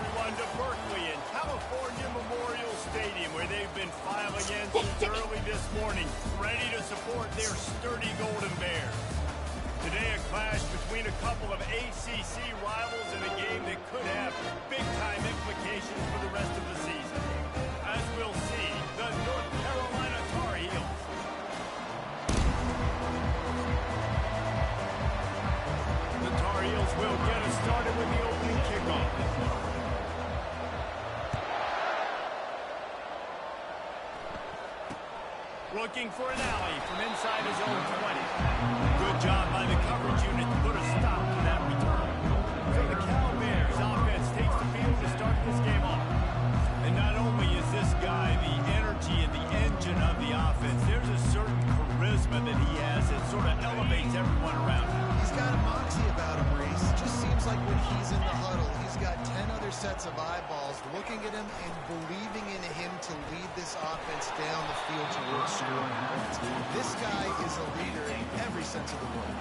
everyone to Berkeley and California Memorial Stadium, where they've been filing in since early this morning, ready to support their sturdy Golden Bears. Today, a clash between a couple of ACC rivals in a game that could have big-time implications for the rest of the season. As we'll see, the North Carolina Tar Heels. The Tar Heels will get us started with the opening kickoff. Looking for an alley from inside his own 20. Good job by the coverage unit to put a stop to that return. So the Cal Bears offense takes the field to start this game off. And not only is this guy the energy and the engine of the offense, there's a certain charisma that he has that sort of elevates everyone around him. He's got a moxie about him, Reese. It just seems like when he's in the huddle, he's got 10 other sets of eyeballs looking at him and believing in him to lead this offense down the field towards scoring points. This guy is a leader in every sense of the word.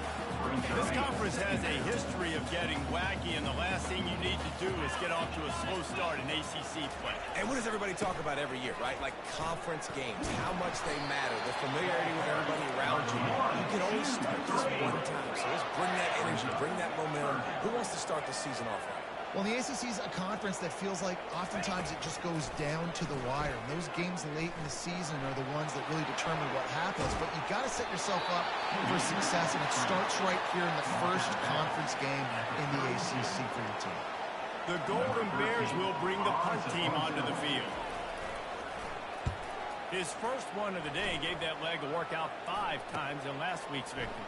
This conference has a history of getting wacky, and the last thing you need to do is get off to a slow start in ACC play. And what does everybody talk about every year, right? Like conference games, how much they matter, the familiarity with everybody around you. You can only start this one time, so let's bring that energy, bring that momentum. Who wants to start the season off right? Well, the ACC is a conference that feels like oftentimes it just goes down to the wire. And those games late in the season are the ones that really determine what happens. But you've got to set yourself up for success, and it starts right here in the first conference game in the ACC for your team. The Golden Bears will bring the punt team onto the field. His first one of the day gave that leg a workout 5 times in last week's victory.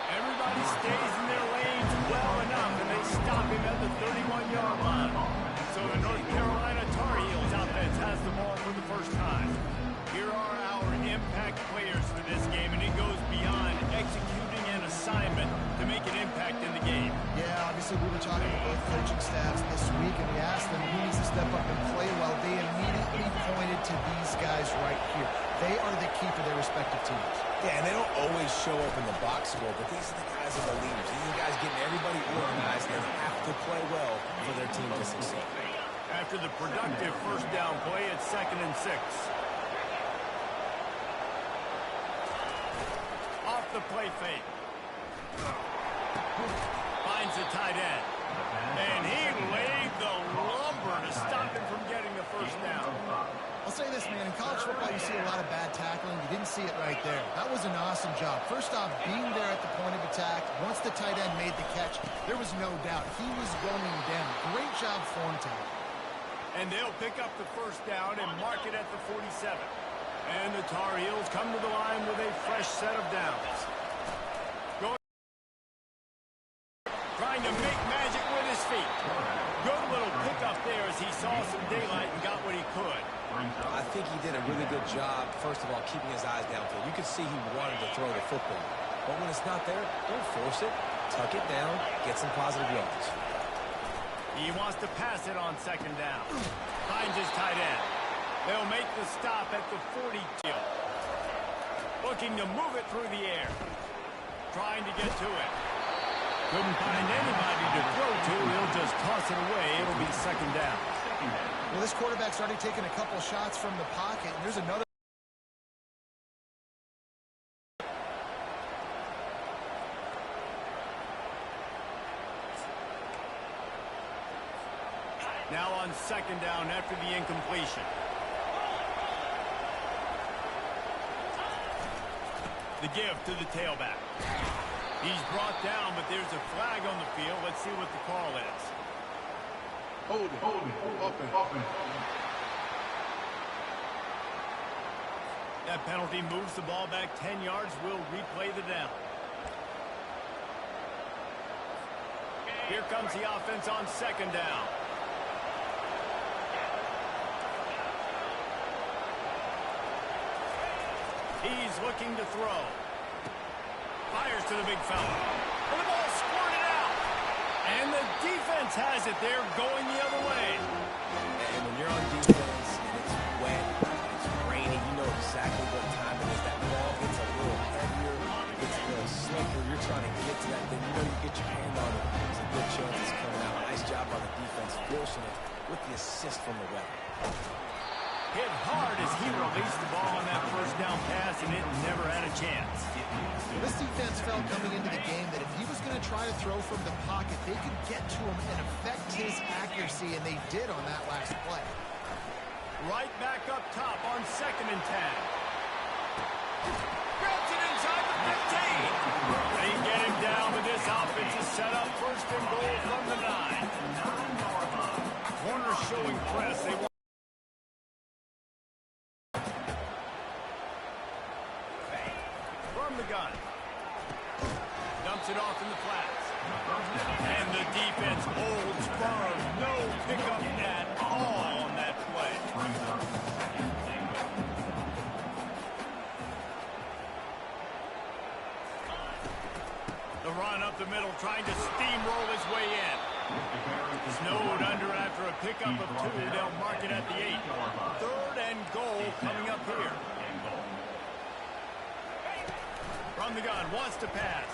Everybody stays in their lanes well enough, and they stop him at the 31-yard line. So the North Carolina Tar Heels offense has the ball for the first time. Here are our impact players for this game, and it goes beyond executing an assignment to make an impact in the game. Yeah, obviously we were talking to both coaching staffs this week, and we asked them who needs to step up and play well. They immediately pointed to these guys right here. They are the key for their respective teams. Yeah, and they don't always show up in the box score, but these are the guys that are the leaders. These are the guys getting everybody organized and have to play well for their team to succeed. After the productive first down play, it's 2nd and 6. Off the play fake. Finds the tight end. And he laid the lumber to stop him from getting the first down. I'll say this, man, in college football you see a lot of bad tackling. You didn't see it right there. That was an awesome job. First off, being there at the point of attack. Once the tight end made the catch, there was no doubt he was going down. Great job form tackle. And they'll pick up the first down and mark it at the 47. And the Tar Heels come to the line with a fresh set of downs. Trying to make magic with his feet. Good little pickup there as he saw some daylight and got what he could. I think he did a really good job, first of all, keeping his eyes downfield. You could see he wanted to throw the football. But when it's not there, don't force it. Tuck it down, get some positive yards. He wants to pass it on 2nd down. Finds his tight end. They'll make the stop at the 42. Looking to move it through the air. Trying to get to it. Couldn't find anybody to throw to. He'll just toss it away. It'll be 2nd down. Well, this quarterback's already taken a couple shots from the pocket, and there's another. Now on 2nd down after the incompletion. The give to the tailback. He's brought down, but there's a flag on the field. Let's see what the call is. Hold it, open. That penalty moves the ball back 10 yards. We'll replay the down. Here comes the offense on 2nd down. He's looking to throw. Fires to the big fella. And the ball squirted out. And the defense has it. They're going the other way. And when you're on defense and it's wet, it's rainy, you know exactly what time it is. That ball gets a little heavier, it gets a little slicker. You're trying to get to that thing. You know you get your hand on it. It's a good chance fortunate with the assist from the ref. Hit hard as he released the ball on that first down pass, and it never had a chance. This defense felt coming into the game that if he was going to try to throw from the pocket, they could get to him and affect his accuracy, and they did on that last play. Right back up top on 2nd and 10. Grabs it inside the 15. They get him down, but this offense is set up 1st and goal from the 9. Corner showing press. They want from the gun. Dumps it off in the flats. And the defense holds firm. No pickup at all on that play. The run up the middle, trying to steamroll his way in. Snowed under after a pickup of 2. They'll mark it at the 8. 3rd and goal coming up here. From the gun, wants to pass.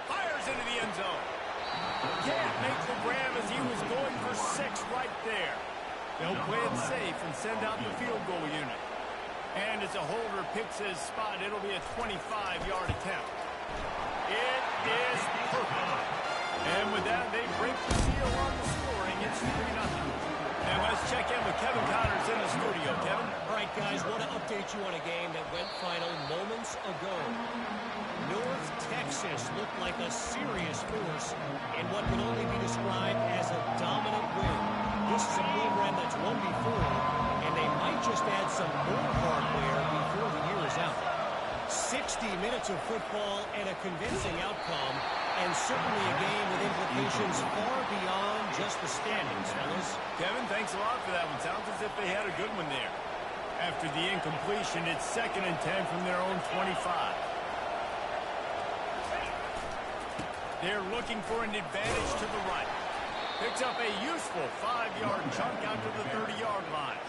Fires into the end zone. Can't make the grab as he was going for 6 right there. They'll play it safe and send out the field goal unit. And as a holder picks his spot, it'll be a 25-yard attempt. It is perfect. And with that, they break the seal on the scoring. It's 3-0. And let's check in with Kevin Connors in the studio. Kevin? All right, guys, want to update you on a game that went final moments ago. North Texas looked like a serious force in what can only be described as a dominant win. This is a program that's won before, and they might just add some more hardware before the year is out. 60 minutes of football and a convincing outcome, and certainly a game with implications far beyond just the standings, fellas. Kevin, thanks a lot for that one. Sounds as if they had a good one there. After the incompletion, it's 2nd and 10 from their own 25. They're looking for an advantage to the right. Picks up a useful 5-yard chunk out to the 30-yard line.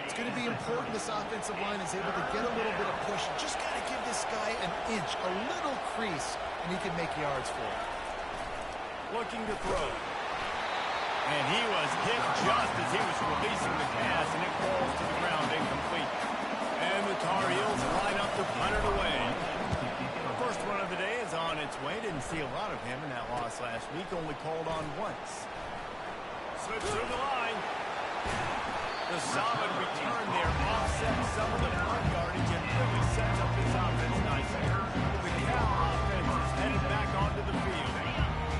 It's going to be important this offensive line is able to get a little bit of push. Just got to give this guy an inch, a little crease, and he can make yards for it. Looking to throw. And he was hit just as he was releasing the pass, and it falls to the ground incomplete. And the Tar Heels line up to punt it away. The first one of the day is on its way. Didn't see a lot of him in that loss last week. Only called on once. Slips through the line. The solid return there offsets some of the punt yardage and really sets up this offense nicely. The Cal offense is headed back onto the field.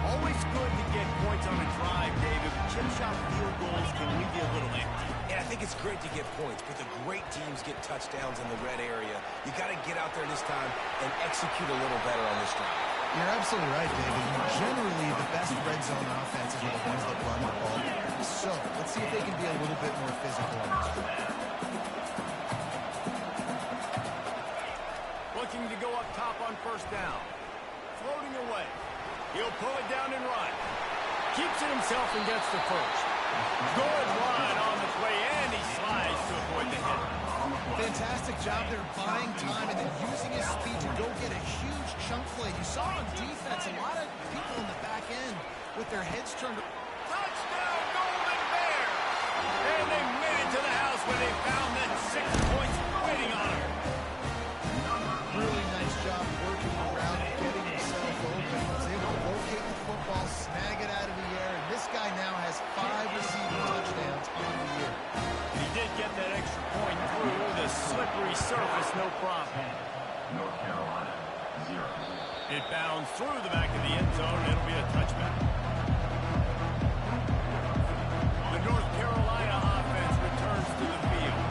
Always good to get points on a drive, David. Chip shot field goals can leave you a little empty. And I think it's great to get points, but the great teams get touchdowns in the red area. You got to get out there this time and execute a little better on this drive. You're absolutely right, David. Generally, the best red zone offenses are the ones that run the ball. So, let's see if they can be a little bit more physical on this drive. Looking to go up top on 1st down. Floating away. He'll pull it down and run. Keeps it himself and gets the first. Good run on the play, and he slides to avoid the hit. Fantastic job there buying time and then using his speed to go get a huge chunk play. You saw on defense a lot of people in the back end with their heads turned. Touchdown, Golden Bears! And they made it to the house where they found that 6 points waiting on them. Really nice job working around and getting himself open. He was able to locate the football, snag it out of the air, and this guy now has 5 receiving touchdowns on the year. He did get that extra point through the slippery surface, no problem. North Carolina, 0. It bounds through the back of the end zone. It'll be a touchback. The North Carolina offense returns to the field.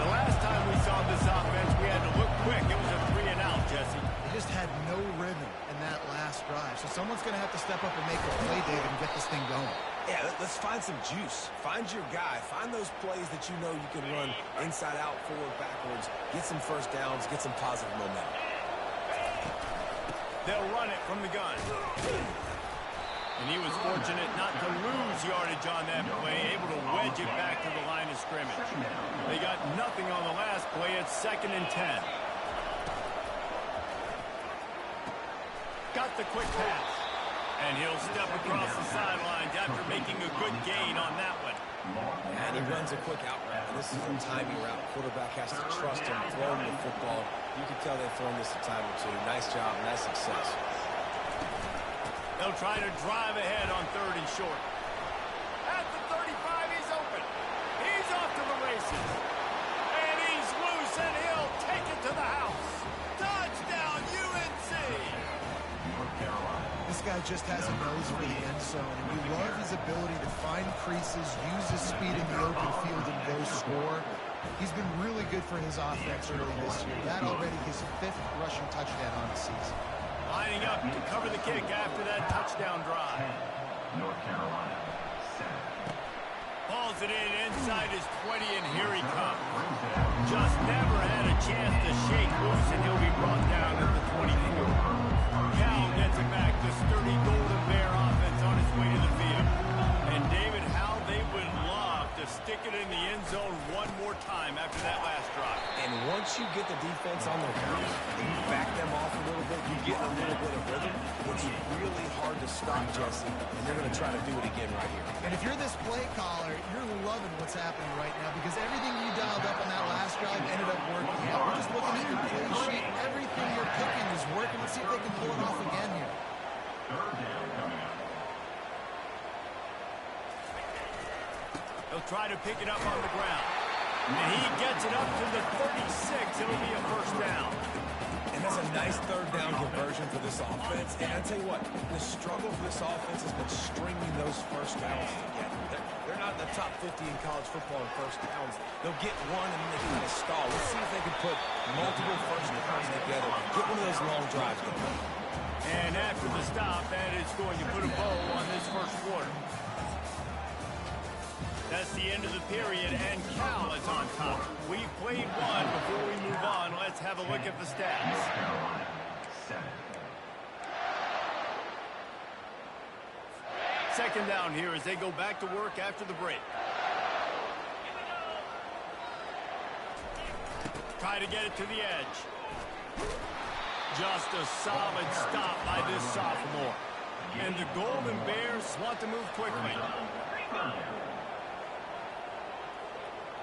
The last time we saw this offense, we had to look quick. It was a 3-and-out, Jesse. They just had no rhythm in that last drive. So someone's going to have to step up and make a play, David, and get this thing going. Yeah, let's find some juice. Find your guy. Find those plays that you know you can run inside out, forward, backwards. Get some first downs. Get some positive momentum. They'll run it from the gun. And he was fortunate not to lose yardage on that play, able to wedge it back to the line of scrimmage. They got nothing on the last play. It's 2nd and 10. Got the quick pass. And he'll step across the sidelines after making a good gain on that one. And he runs a quick out route. And this is a timing route. Quarterback has to trust him, throw him the football. You can tell they've thrown this a time or two. Nice job, nice success. They'll try to drive ahead on 3rd and short. At the 35, he's open. He's off to the races. And he's loose, and he'll take it to the house. Touchdown, UNC! This guy just has a nose for the end zone, and you love his ability to find creases, use his speed in the open field, and go score. He's been really good for his offense early this year. That already his 5th rushing touchdown on the season. Lining up to cover the kick after that touchdown drive. North Carolina, 7. Hauls it in inside his 20, and here he comes. Just never had a chance to shake loose, and he'll be brought down at the 24. Cal gets it back. The sturdy Golden Bear offense on its way to the field. And David, how they would love to stick it in the end zone one more time after that last drive. And once you get the defense on their counter and you back them off a little bit, you get a little bit of rhythm. It's really hard to stop, Jesse, and they're going to try to do it again right here. And if you're this play caller, you're loving what's happening right now because everything you dialed up on that last drive ended up working. Yeah, we're just looking at your play sheet. Everything you're picking is working. Let's see if they can pull it off again here. 3rd down coming up. He'll try to pick it up on the ground. And he gets it up to the 36. It'll be a 1st down. And that's a nice 3rd down conversion for this offense. And I tell you what, the struggle for this offense has been stringing those 1st downs together. They're not in the top 50 in college football in 1st downs. They'll get one and then they kind of stall. Let's see if they can put multiple 1st downs together. Get one of those long drives going. And after the stop, that is going to put a bow on this 1st quarter. That's the end of the period, and Cal is on top. We've played one. Before we move on, let's have a look at the stats. North Carolina, 7. 2nd down here as they go back to work after the break. Try to get it to the edge. Just a solid stop by this sophomore. And the Golden Bears want to move quickly.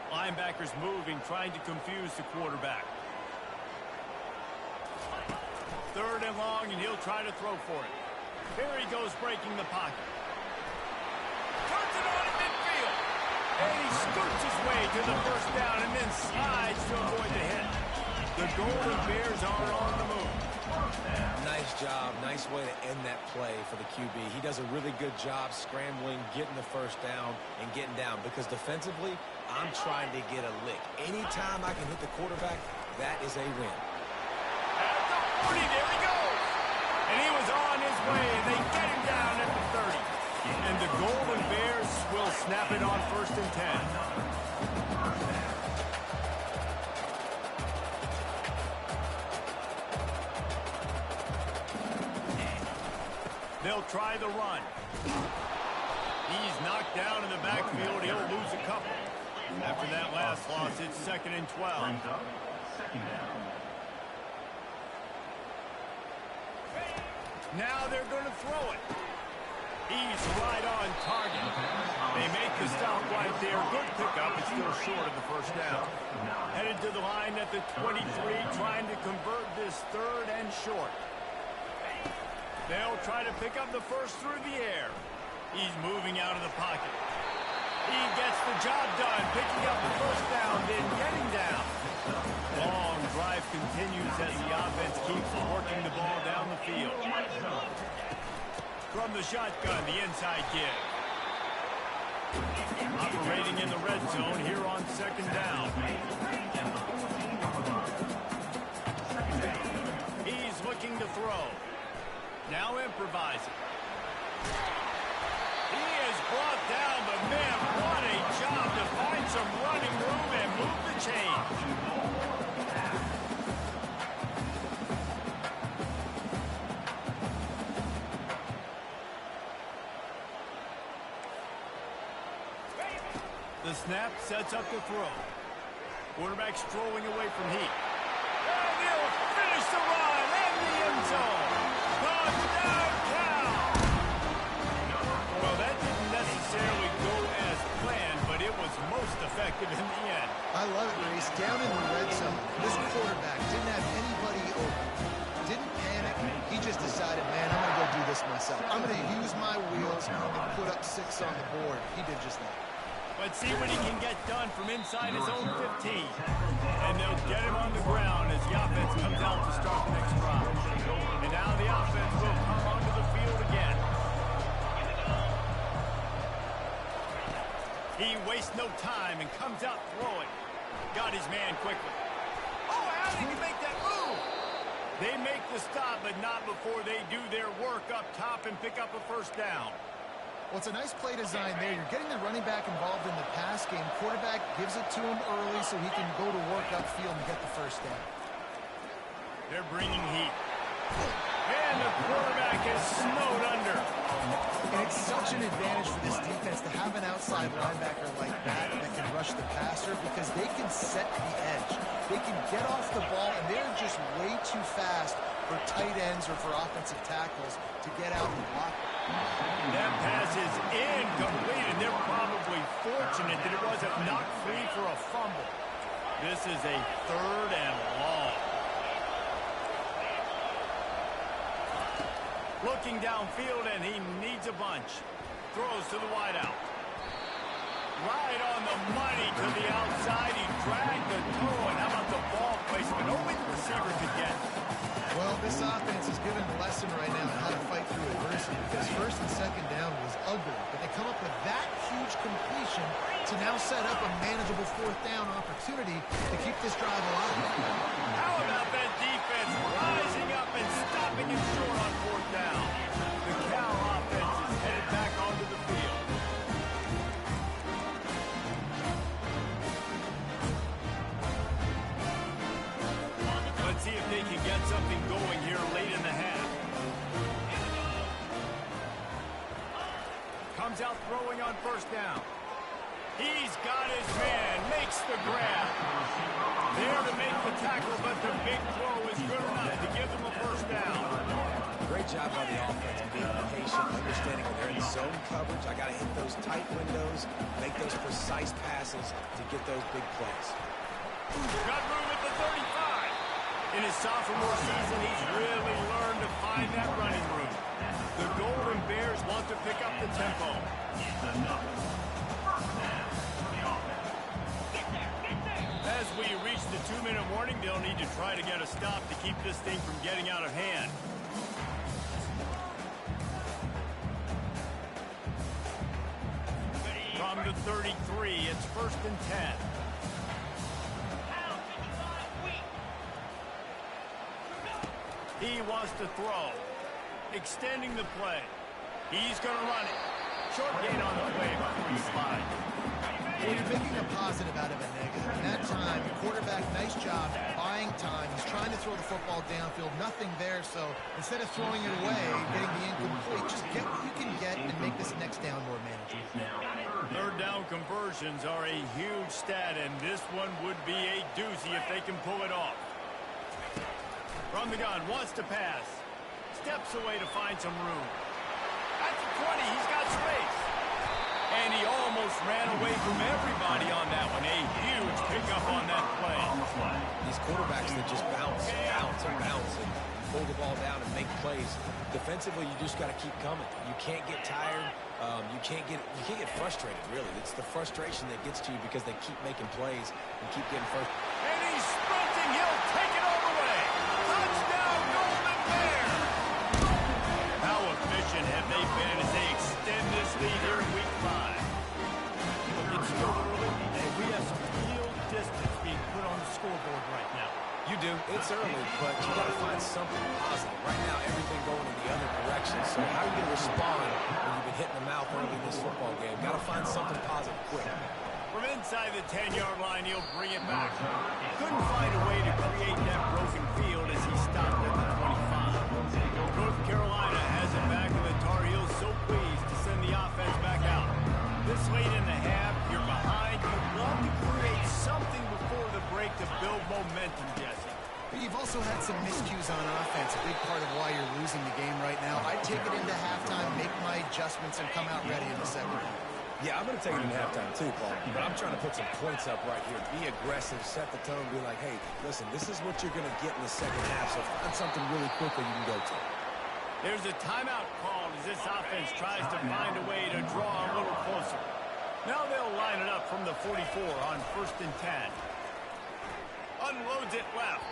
Linebackers moving, trying to confuse the quarterback. 3rd and long, and he'll try to throw for it. Here he goes, breaking the pocket. Turns it on at midfield. And he scoots his way to the 1st down and then slides to avoid the hit. The Golden Bears are on the move. Nice job. Nice way to end that play for the QB. He does a really good job scrambling, getting the 1st down, and getting down. Because defensively, I'm trying to get a lick. Anytime I can hit the quarterback, that is a win. At the 40, there he goes. And he was on his way, and they get him down at the 30. And the Golden Bears will snap it on 1st and 10. They'll try the run. He's knocked down in the backfield. He'll lose a couple. After that last loss, it's 2nd and 12. Brings up 2nd down. Now they're going to throw it. He's right on target. They make the stop right there. Good pickup. It's still short of the 1st down. Headed to the line at the 23, trying to convert this 3rd and short. They'll try to pick up the 1st through the air. He's moving out of the pocket. He gets the job done, picking up the 1st down, then getting down. Long drive continues as the offense keeps working the ball down the field. From the shotgun, the inside give. Operating in the red zone here on 2nd down. He's looking to throw. Now improvising. He is brought down, but man, what a job to find some running room and move the chains. The snap sets up the throw. Quarterback strolling away from heat. And he'll finish the run in the end zone. Touchdown, Cal! 6 on the board. He did just that. Let's see what he can get done from inside his own 15. And they'll get him on the ground as the offense comes out to start the next drive. And now the offense will come onto the field again. He wastes no time and comes out throwing. Got his man quickly. Oh, how did he make that move? They make the stop, but not before they do their work up top and pick up a first down. Well, it's a nice play design there. You're getting the running back involved in the pass game. Quarterback gives it to him early so he can go to work upfield and get the first down. They're bringing heat. And the quarterback is snowed under. And it's such an advantage for this defense to have an outside linebacker like that can rush the passer because they can set the edge. They can get off the ball, and they're just way too fast for tight ends or for offensive tackles to get out and block. That pass is incomplete, and they're probably fortunate that it wasn't knocked free for a fumble. This is a 3rd and long. Looking downfield, and he needs a bunch. Throws to the wideout. Right on the money to the outside. He dragged the toe, and how about the ball placement? Only the receiver could get. Well, this offense is given a lesson right now on how to fight through adversity because 1st and 2nd down was ugly, but they come up with that huge completion to now set up a manageable 4th down opportunity to keep this drive alive. How about that defense rising up and stopping him short on 4th down? The Cal offense is headed back onto the field. Let's see if they can get something going here late in the half. Comes out throwing on 1st down. He's got his man, makes the grab. There to make the tackle, but the big throw is good enough to give them a 1st down. Great job by the offense, being patient, understanding when they're in zone coverage. I got to hit those tight windows, make those precise passes to get those big plays. Got room at the 35. In his sophomore season, he's really learned to find that running room. The Golden Bears want to pick up the tempo. As we reach the 2-minute warning, they'll need to try to get a stop to keep this thing from getting out of hand. From the 33, it's 1st and 10. He wants to throw. Extending the play. He's going to run it. Short gain on the play before he slides. Well, you're making a positive out of a negative. In that time, the quarterback, nice job buying time. He's trying to throw the football downfield. Nothing there, so instead of throwing it away, getting the incomplete, just get what you can get and make this next down more manageable. 3rd down conversions are a huge stat, and this one would be a doozy if they can pull it off. From the gun, wants to pass. Steps away to find some room. At the 20, he's got space. And he almost ran away from everybody on that one. A huge pickup on that play. These quarterbacks that just bounce and pull the ball down and make plays. Defensively, you just got to keep coming. You can't get tired. You can't get frustrated, really. It's the frustration that gets to you because they keep making plays and keep getting first. And he's sprinting. He'll take it all the way. Touchdown, Golden Bears. How efficient have they been as they extend this lead here in Week 5? It's still early, and we have some real distance being put on the scoreboard right now. You do. It's early, but you got to find something positive. Right now, everything going in the other direction. So how are you going to respond when you've been hitting the mouth early in this football game? Got to find something positive quick. From inside the 10-yard line, he'll bring it back. Couldn't find a way to create that broken field as he stopped at the 25. North Carolina has it back, and the Tar Heels so pleased to send the offense back out. This late in the half, you're behind. You'd love to create something before the break to build momentum, Jesse. But you've also had some miscues on offense, a big part of why you're losing the game right now. I'd take it into halftime, make my adjustments, and come out ready in the 2nd half. Yeah, I'm going to take it in halftime too, Paul. But I'm trying to put some points up right here. Be aggressive, set the tone, be like, hey, listen, this is what you're going to get in the 2nd half, so find something really quickly you can go to. There's a timeout called as this offense tries to find a way to draw a little closer. Now they'll line it up from the 44 on 1st and 10. Unloads it left.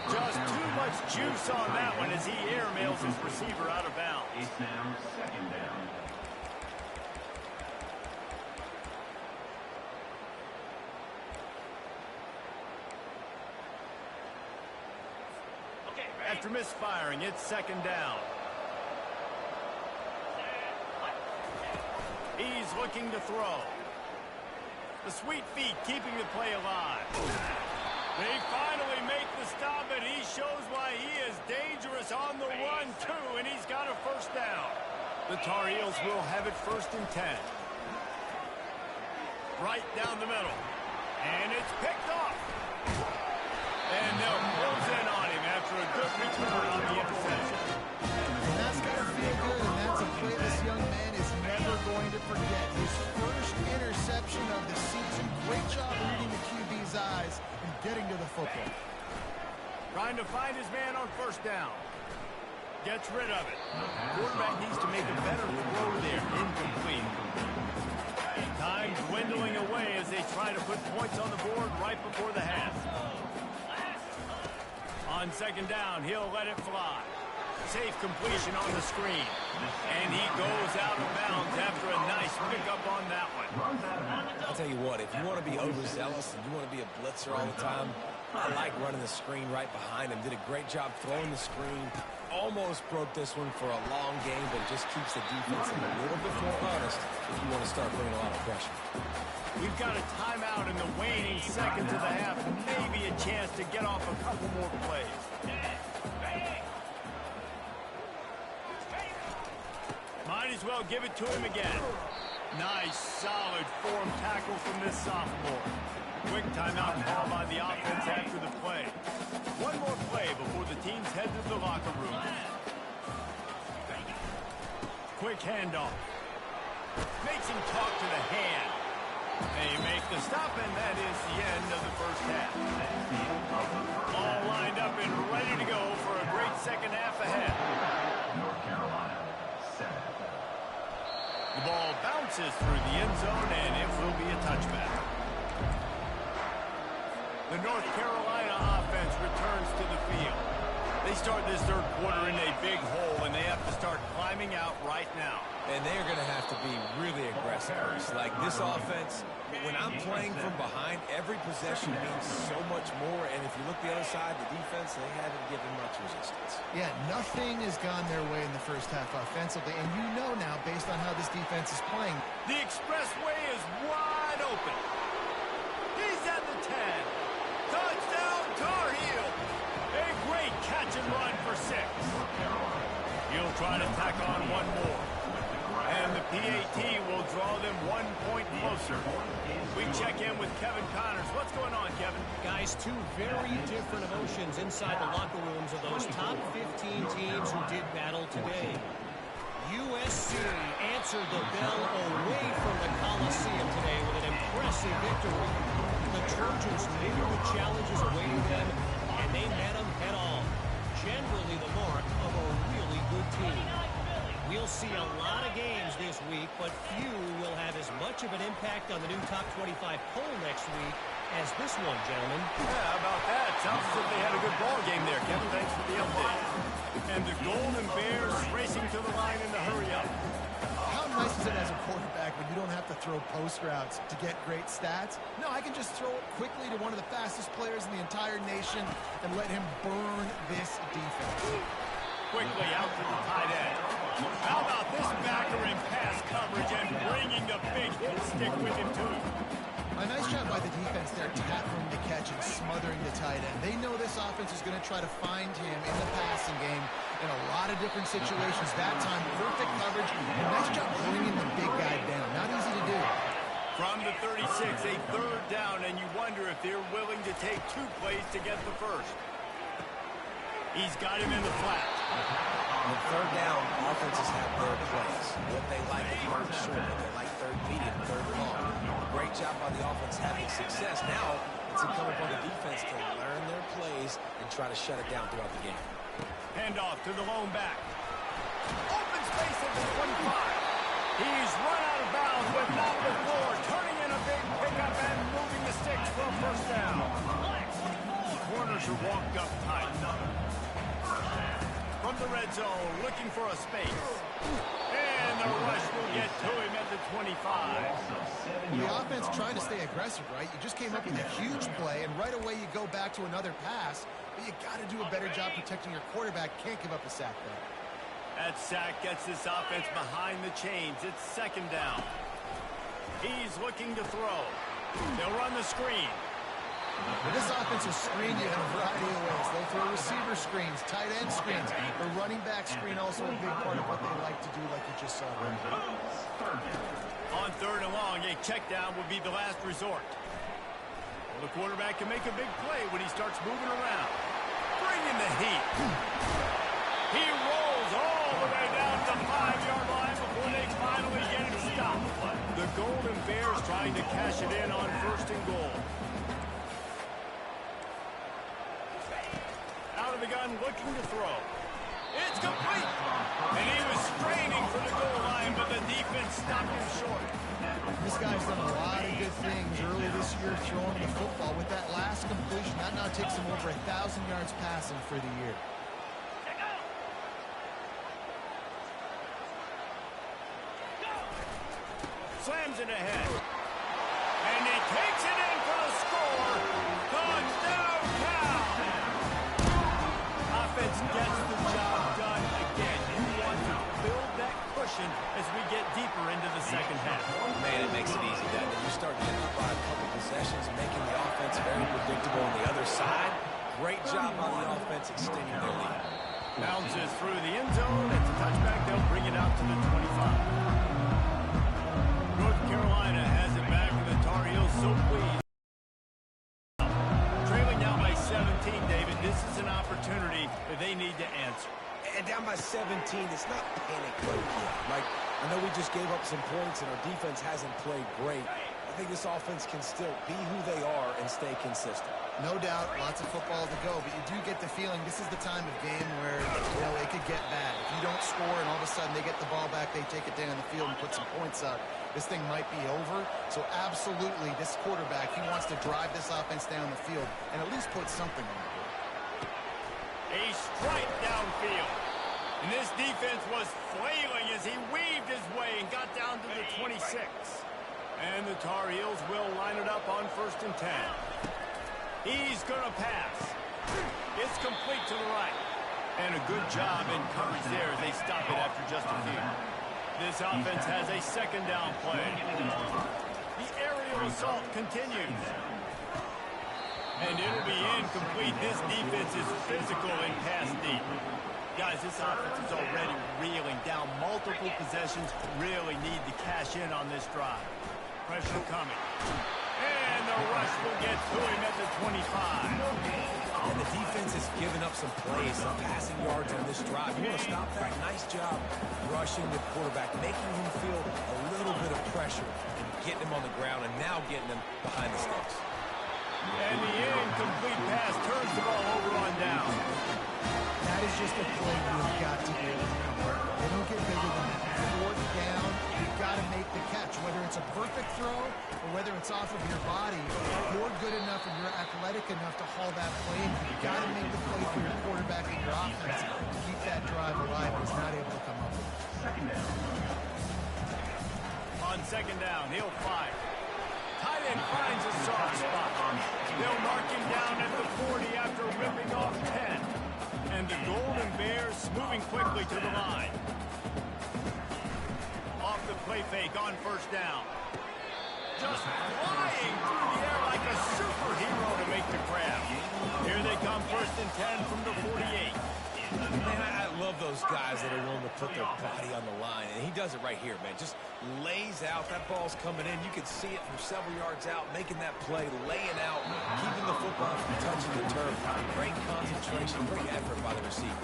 Just too much juice on that one as he airmails his receiver out of bounds. It's now 2nd down. After misfiring, it's 2nd down. He's looking to throw. The sweet feet keeping the play alive. They finally make the stop, and he shows why he is dangerous on the run, too, and he's got a 1st down. The Tar Heels will have it 1st and 10. Right down the middle. And it's picked off. And they'll close in on him after a good return on the interception. And that's got to feel good, and that's a play this young man is never going to forget. His first interception of the season. Great job reading the QB's eyes and getting to the football. Trying to find his man on 1st down. Gets rid of it. Quarterback needs to make a better throw there. Incomplete. Time dwindling away as they try to put points on the board right before the half. On 2nd down, he'll let it fly. Safe completion on the screen. And he goes out of bounds after a nice pickup on that one. I'll tell you what, if you want to be overzealous and you want to be a blitzer all the time, I like running the screen right behind him. Did a great job throwing the screen. Almost broke this one for a long game, but just keeps the defense a little bit more honest if you want to start bringing a lot of pressure. We've got a timeout in the waning seconds of the half. Maybe a chance to get off a couple more plays. Might as well give it to him again. Nice, solid form tackle from this sophomore. Quick timeout call by the offense after the play. One more play before the teams head to the locker room. Quick handoff. Makes him talk to the hand. They make the stop, and that is the end of the 1st half. All lined up and ready to go for a great 2nd half ahead. North Carolina, 7. The ball bounces through the end zone, and it will be a touchback. The North Carolina offense returns to the field. They start this 3rd quarter in a big hole, and they have to start climbing out right now. And they're going to have to be really aggressive. Like this offense, when I'm playing from behind, every possession means so much more. And if you look the other side, the defense, they haven't given much resistance. Yeah, nothing has gone their way in the 1st half offensively. And you know now, based on how this defense is playing. The expressway is wide open. He's at the 10. Touchdown, Tar Heel. A great catch and run for 6. He'll try to tack on one more. And the PAT will draw them 1 point closer. We check in with Kevin Connors. What's going on, Kevin? Guys, 2 very different emotions inside the locker rooms of those top 15 teams who did battle today. USC answered the bell away from the Coliseum today with an impressive victory. The Trojans knew the challenges awaiting them, and they met them head on. Generally the mark of a really good team. We'll see a lot of games this week, but few will have as much of an impact on the new top 25 poll next week as this one, gentlemen. Yeah, how about that? Sounds as if they had a good ball game there, Kevin. Thanks for the update. And the Golden Bears racing to the line in the hurry up. How nice is it as a quarterback when you don't have to throw post routes to get great stats? No, I can just throw it quickly to one of the fastest players in the entire nation and let him burn this defense. Quickly out to the tight end. How about this backer in pass coverage and bringing the big hit stick with him, too? A nice job by the defense there, tackling the catch and smothering the tight end. They know this offense is going to try to find him in the passing game in a lot of different situations. That time, perfect coverage, and nice job bringing the big guy down. Not easy to do. From the 36, a 3rd down, and you wonder if they're willing to take 2 plays to get the 1st. He's got him in the flat. On 3rd down, offenses have their plays. What they like is 3rd short, what they like 3rd medium, 3rd long. Great job by the offense having success. Now it's incumbent on the defense to learn their plays and try to shut it down throughout the game. Handoff to the lone back. Open space at the 25. He's run out of bounds, but not before. Turning in a big pickup and moving the sticks for a first down. The corners are walked up tight. From the red zone, looking for a space. And the rush will get to him at the 25. The offense trying to stay aggressive, right? You just came up with a huge play, and right away you go back to another pass, but you got to do a better job protecting your quarterback. Can't give up a sack there. That sack gets this offense behind the chains. It's second down. He's looking to throw. They'll run the screen. Well, this offense will screen you in a variety of ways. They'll throw receiver screens, tight end screens. The running back screen also a big part of what they like to do, like you just saw. On third and long, a check down would be the last resort. Well, the quarterback can make a big play when he starts moving around. Bring in the heat. He rolls all the way down to the 5-yard line before they finally get him stopped. The Golden Bears trying to cash it in on first and goal. Out of the gun, looking to throw. It's complete. And he was straining for the goal line, but the defense stopped him short. This guy's done a lot of good things early this year throwing the football. With that last completion, that now takes him over 1,000 yards passing for the year. Slams it ahead. And he takes it in for the score. Touchdown, Cal! Offense gets the job done again. You want to build that cushion as we get deeper into the second half. Man, it makes it easy, doesn't it? You start getting up by a couple possessions, making the offense very predictable on the other side. Great job by the offense extending their lead. Bounces through the end zone. It's a touchback. They'll bring it out to the 25. North Carolina has it back, and the Tar Heels so pleased. Trailing now by 17, David. This is an opportunity that they need to answer. And down by 17, it's not panic mode yet. Like, I know we just gave up some points, and our defense hasn't played great. I think this offense can still be who they are and stay consistent. No doubt, lots of football to go, but you do get the feeling this is the time of game where, it could get bad. If you don't score and all of a sudden they get the ball back, they take it down the field and put some points up, this thing might be over. So absolutely, this quarterback, he wants to drive this offense down the field and at least put something on the board. A strike downfield. And this defense was flailing as he weaved his way and got down to the 26. And the Tar Heels will line it up on first and 10. He's going to pass. It's complete to the right. And a good job in coverage there as they stop it after just a few. This offense has a second down play. The aerial assault continues. And it'll be incomplete. This defense is physical and pass deep. Guys, this offense is already reeling down multiple possessions. Really need to cash in on this drive. Pressure coming. And the rush will get to him at the 25. And the defense has given up some plays, some passing yards on this drive. You want to stop that? Nice job rushing the quarterback, making him feel a little bit of pressure and getting him on the ground and now getting him behind the sticks. And the incomplete pass turns the ball over on down. That is just a play you've got to do. They don't get bigger than that. Fourth down, you've got to make the catch. Whether it's a perfect throw or whether it's off of your body, you're good enough and you're athletic enough to haul that play in. You've got to make the play for your quarterback and your offense to keep that drive alive. He's not able to come up with it. On second down, he'll fire. Tight end finds a soft spot. They'll mark him down at the 40 after ripping off 10. And the Golden Bears moving quickly to the line. Off the play fake on first down. Just flying through the air like a superhero to make the grab. Here they come, first and 10 from the 48. Man, I love those guys that are willing to put their body on the line. And he does it right here, man. Just lays out. That ball's coming in. You can see it from several yards out, making that play, laying out, keeping the football from touching the turf. Great concentration, great effort by the receiver.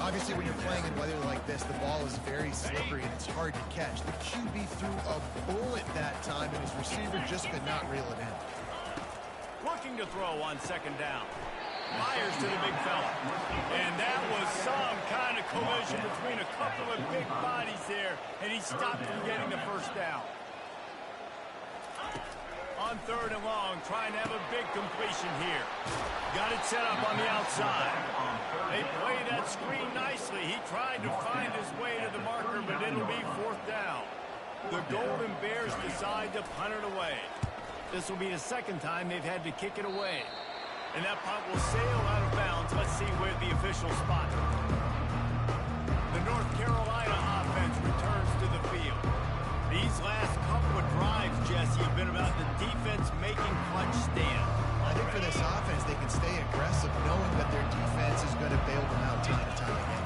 Obviously, when you're playing in weather like this, the ball is very slippery and it's hard to catch. The QB threw a bullet that time, and his receiver just could not reel it in. Looking to throw on second down. Fires to the big fella. And that was some kind of collision between a couple of big bodies there, and he stopped from getting the first down. On 3rd and long, trying to have a big completion here. Got it set up on the outside. They play that screen nicely. He tried to find his way to the marker, but it'll be 4th down. The Golden Bears decide to punt it away. This will be the 2nd time they've had to kick it away. And that punt will sail out of bounds. Let's see where the official spot. The North Carolina offense returns to the field. These last couple of drives, Jesse, have been about the defense making clutch stands. I think for this offense, they can stay aggressive knowing that their defense is going to bail them out time and time again.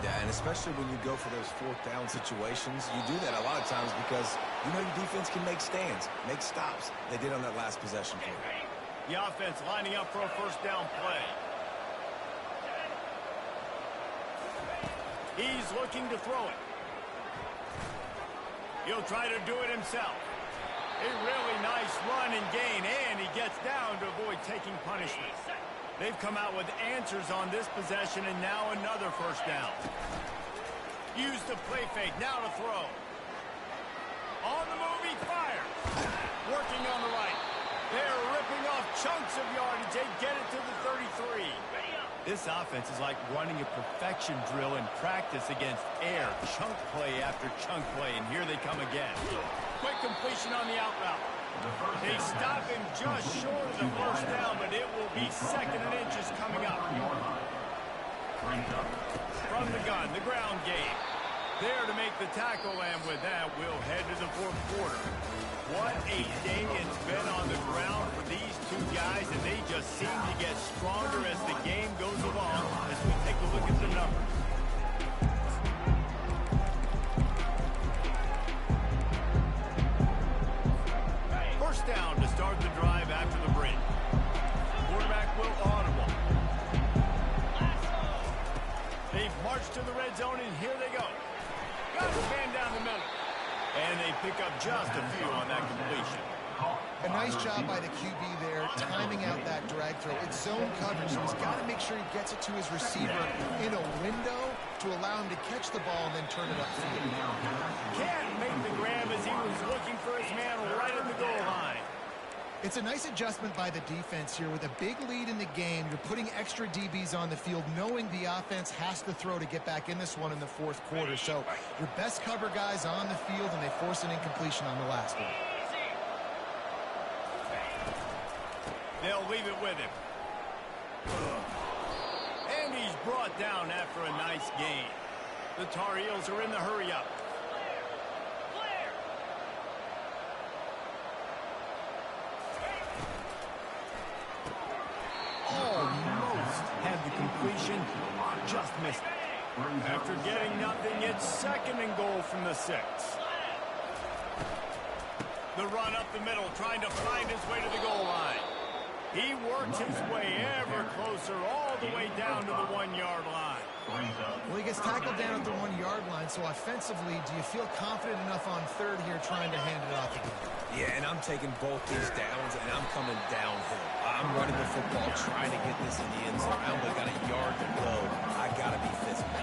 Yeah, and especially when you go for those 4th down situations, you do that a lot of times because you know your defense can make stands, make stops. They did on that last possession for you. The offense lining up for a 1st down play. He's looking to throw it. He'll try to do it himself. A really nice run and gain, and he gets down to avoid taking punishment. They've come out with answers on this possession, and now another 1st down. Use the play fake, now to throw. On the move, he fires. Working on the right. They're ripping off chunks of yardage. They get it to the 33. This offense is like running a perfection drill in practice against air. Chunk play after chunk play, and here they come again. Quick completion on the out route. They stop him just short of the 1st down, but it will be 2nd and inches coming up. From the gun, the ground game. There to make the tackle, and with that, we'll head to the 4th quarter. What a day it's been on the ground for these two guys, and they just seem to get stronger as the game goes along as we take a look at the numbers. First down to start the drive after the break. Quarterback will audible. They've marched to the red zone, and here they go. Got his man down the middle. And they pick up just a few on that completion. A nice job by the QB there, timing out that drag throw. It's zone coverage, so he's got to make sure he gets it to his receiver in a window to allow him to catch the ball and then turn it upfield. Can't make the grab as he was looking for his man right at the goal line. It's a nice adjustment by the defense here. With a big lead in the game, you're putting extra DBs on the field, knowing the offense has to throw to get back in this one in the 4th quarter. So your best cover guys on the field, and they force an incompletion on the last one. They'll leave it with him. And he's brought down after a nice gain. The Tar Heels are in the hurry-up. Almost had the completion, just missed it. After getting nothing, it's 2nd and goal from the 6. The run up the middle, trying to find his way to the goal line. He works his way ever closer, all the way down to the 1-yard line. Well, he gets tackled down at the 1-yard line, so offensively, do you feel confident enough on 3rd here trying to hand it off again? Yeah, and I'm taking both these downs, and I'm coming downhill. I'm running the football, trying to get this in the end zone. I only got a yard to go. I got to be physical.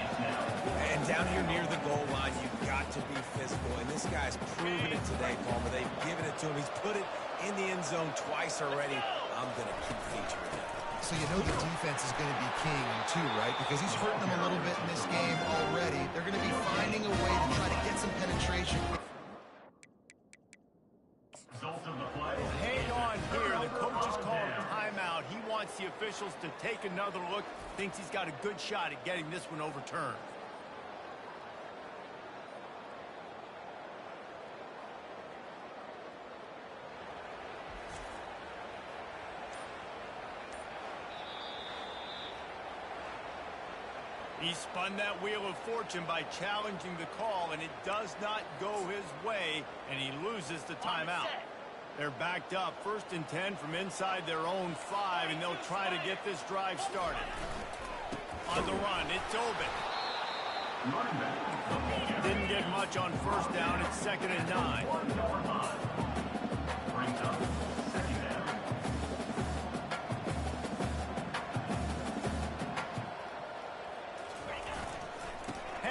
And down here near the goal line, you've got to be physical. And this guy's proven it today, Palmer. They've given it to him. He's put it in the end zone twice already. I'm going to keep featuring him. So you know the defense is going to be king too, right? Because he's hurting them a little bit in this game already. They're going to be finding a way to try to get some penetration. Hang on here. The coach is calling timeout. He wants the officials to take another look. Thinks he's got a good shot at getting this one overturned. He spun that wheel of fortune by challenging the call, and it does not go his way, and he loses the timeout. They're backed up, 1st and 10 from inside their own 5, and they'll try to get this drive started. On the run, it's open. Didn't get much on 1st down. It's 2nd and 9.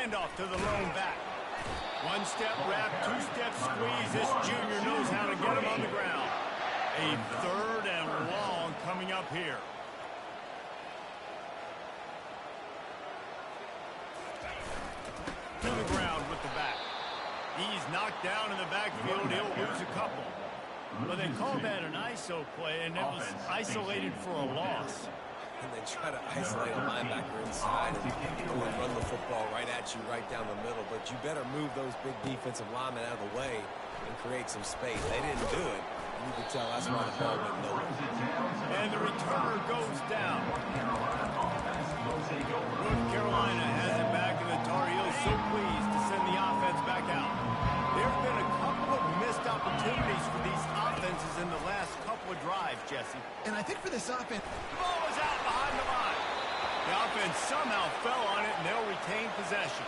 handoff to the lone back. One-step wrap, two-step squeeze. This junior knows how to get him on the ground. A 3rd and long coming up here. To the ground with the back. He's knocked down in the backfield. He'll lose a couple. Well, they called that an ISO play, and it was isolated for a loss. And they try to isolate a linebacker inside and run the football right at you, right down the middle. But you better move those big defensive linemen out of the way and create some space. They didn't do it. And you can tell that's why the ball went nowhere. And the returner goes down. North Carolina has it back, and the Tar Heels so pleased to send the offense back out. There have been a couple of missed opportunities for these offenses in the last couple of drives, Jesse. And I think for this offense, The ball is out behind the line. The offense somehow fell on it, and they'll retain possession.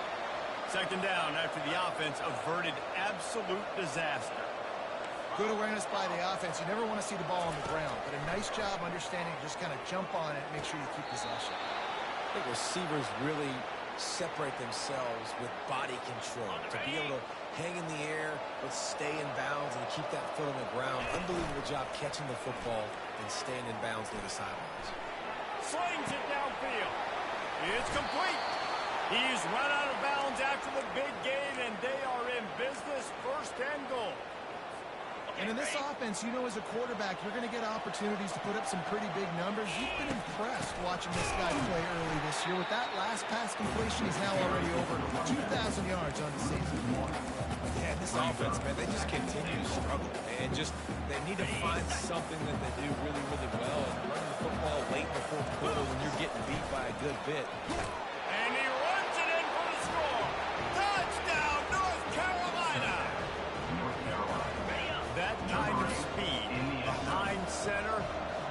2nd down after the offense averted absolute disaster. good awareness by the offense. You never want to see the ball on the ground, but a nice job understanding to just kind of jump on it and make sure you keep possession. I think receivers really separate themselves with body control to be able to hang in the air but stay in bounds and keep that foot on the ground. Unbelievable job catching the football and staying in bounds near the sidelines. Slings it downfield. It's complete. He's run out of bounds after the big gain, and they are in business. 1st and goal. And in this offense, you know, as a quarterback, you're going to get opportunities to put up some pretty big numbers. You've been impressed watching this guy play early this year. With that last pass completion, he's now already over 2,000 yards on the season. Yeah, this offense, man, they just continue to struggle. And they need to find something that they do really, really well. And running the football late in the 4th quarter when you're getting beat by a good bit. And he runs it in for the score. Touchdown, North Carolina. That kind of speed behind center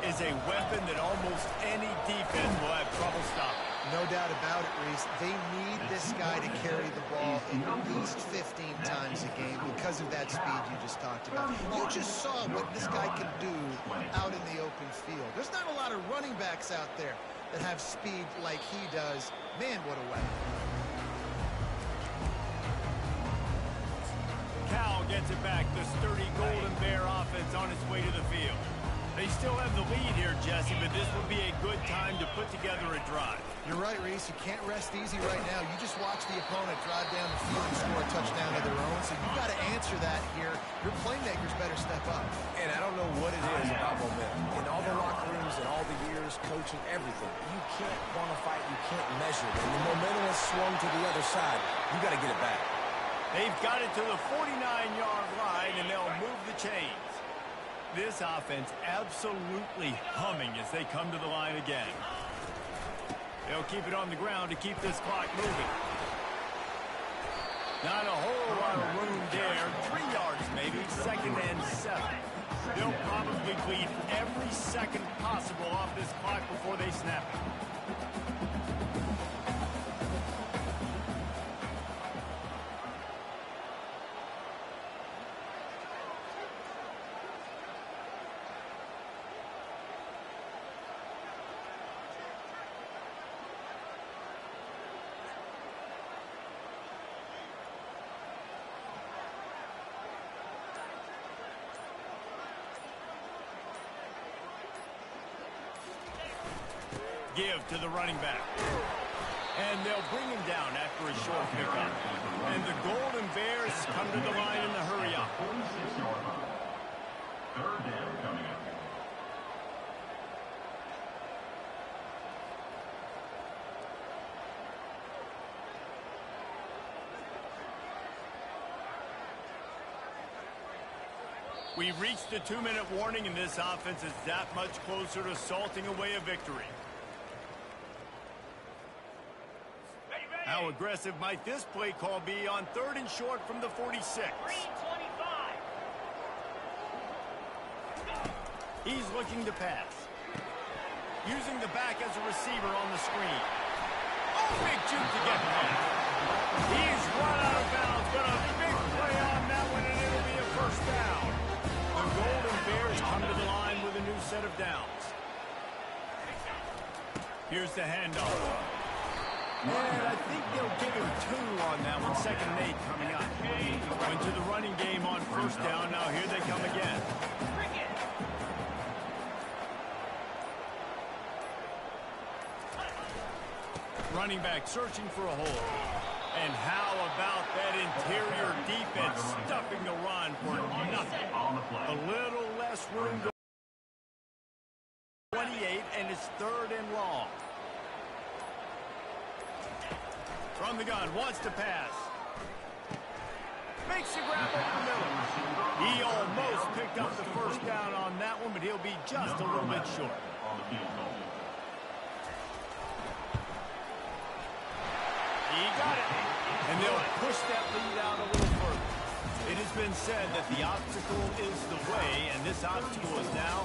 is a weapon that almost any defense will have trouble stopping. No doubt about it, Reese. They need this guy to carry the ball at least 15 times a game because of that speed you just talked about. You just saw what this guy can do out in the open field. There's not a lot of running backs out there that have speed like he does. Man, what a weapon. Cal gets it back. The sturdy Golden Bear offense on its way to the field. They still have the lead here, Jesse, but this would be a good time to put together a drive. You're right, Reese. You can't rest easy right now. You just watch the opponent drive down the field and score a touchdown of their own, so you've got to answer that here. Your playmakers better step up. And I don't know what it is about momentum. In all the locker rooms and all the years, coaching, everything, you can't quantify it, you can't measure it. And the momentum has swung to the other side. You got to get it back. They've got it to the 49-yard line, and they'll move the chains. This offense absolutely humming as they come to the line again. They'll keep it on the ground to keep this clock moving. Not a whole lot of room there. 3 yards maybe, 2nd and 7. They'll probably bleed every second possible off this clock before they snap it. Give to the running back. And they'll bring him down after a short pickup. And the Golden Bears come to the line in the hurry up. 46-yard line. 3rd down coming up. We've reached the 2-minute warning, and this offense is that much closer to salting away a victory. How aggressive might this play call be on 3rd and short from the 46? He's looking to pass. Using the back as a receiver on the screen. Oh, big juke to get past. He's run out of bounds, but a big play on that one, and it'll be a 1st down. The Golden Bears come to the line with a new set of downs. Here's the handoff. And I think they'll give him 2 on that one. 2nd and 8 coming up. Went to the running game on 1st down. Now here they come again. Running back searching for a hole. And how about that interior defense stuffing the run for nothing? A little less room to 28, and it's 3rd and long. From the gun, wants to pass. Makes the grab over Miller. He almost picked up the 1st down on that one, but he'll be just a little bit short. He got it. And they'll push that lead out a little further. It has been said that the obstacle is the way, and this obstacle is now